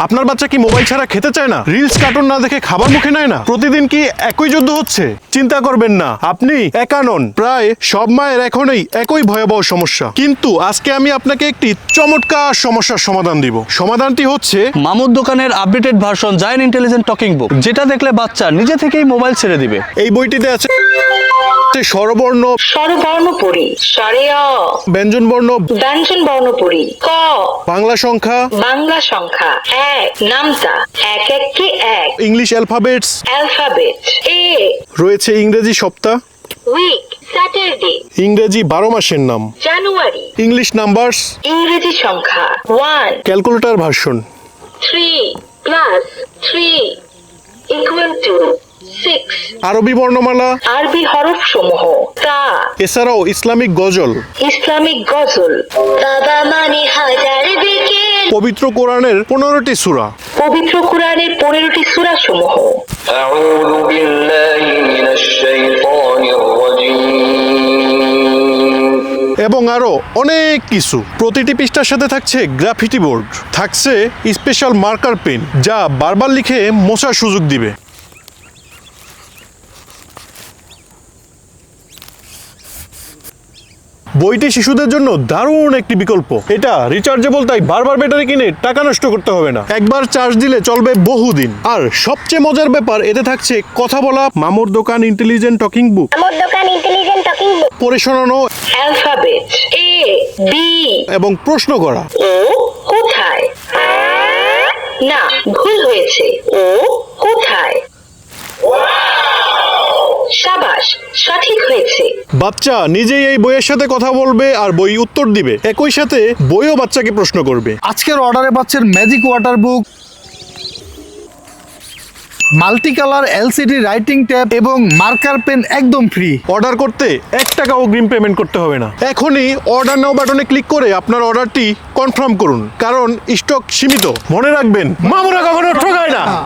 আপনার বাচ্চা কি মোবাইল ছাড়া খেতে চায় না? রিলস কার্টুন না দেখে খাবার মুখে নেয় না? প্রতিদিন কি একই যুদ্ধ হচ্ছে? চিন্তা করবেন না, আপনি একা নন। প্রায় সব মায়ের এখনই একই ভয়াবহ সমস্যা, কিন্তু আজকে আমি আপনাকে একটি চমৎকার সমস্যার সমাধান দিব। সমাধানটি হচ্ছে মামুর দোকানের updated version giant intelligent talking book, যেটা দেখলে বাচ্চা নিজে থেকেই মোবাইল ছেড়ে দিবে। এই বইটিতে আছে স্বরবর্ণ, স্বরবর্ণ পড়ি, স্বরে অ, ব্যঞ্জন বর্ণ, ব্যঞ্জন বর্ণ পড়ি, ক, বাংলা সংখ্যা, বাংলা সংখ্যা, এক, নামতা, এক এককে এক, ইংলিশ অ্যালফাবেটস, অ্যালফাবেট, এ, রয়েছে ইংরেজি সপ্তাহ, উইক, স্যাটারডে, ইংরেজি 12 মাসের নাম, জানুয়ারি, ইংলিশ নাম্বারস, ইংরেজি সংখ্যা, 1, calculator version, 3 plus 3 equal to 6, আরবি বর্ণমালা, আরবি হরফ সমূহ, তা, এছাড়াও ইসলামিক গজল, ইসলামিক গজল, বাবা মানে হাজার বিকেল, পবিত্র কোরআনের 15টি সূরা, পবিত্র কোরআনের 15টি সূরা সমূহ, أعوذ بالله من الشيطان الرجيم এবং আরো অনেক কিছু। প্রতিটি পৃষ্ঠার সাথে থাকছে গ্রাফিটি বোর্ড, থাকছে স্পেশাল মার্কার পেন যা বারবার লিখে মোছার সুযোগ দিবে। বইটি শিশুদের জন্য দারুণ একটি বিকল্প। এটা রিচার্জেবল, তাই বারবার ব্যাটারি কিনে টাকা নষ্ট করতে হবে না। একবার চার্জ দিলে চলবে বহুদিন। আর সবচেয়ে মজার ব্যাপার, এতে থাকছে কথা বলা মামুর দোকান ইন্টেলিজেন্ট টকিং বুক, আমার দোকান ইন্টেলিজেন্ট টকিং বুক। পড়ে শোনানো অ্যালফাবেট, এ, বি, এবং প্রশ্ন করা। ও কোথায়? না, ভুল হয়েছে। ও কোথায়? সাবাস, সঠিক হয়েছে। বাচ্চা নিজেই এই বইয়ের সাথে কথা বলবে আর বই উত্তর দিবে। একই সাথে বইও বাচ্চাকে প্রশ্ন করবে। আজকের অর্ডারে পাচ্ছেন magic water book, multi colour LCD writing tab এবং মার্কার পেন একদম ফ্রি। অর্ডার করতে 1 টাকাও অগ্রিম পেমেন্ট করতে হবে না। এখনই অর্ডার নাও বাটনে ক্লিক করে আপনার অর্ডারটি কনফার্ম করুন, কারণ স্টক সীমিত। মনে রাখবেন, মামুরা কখনো ঠকায় না।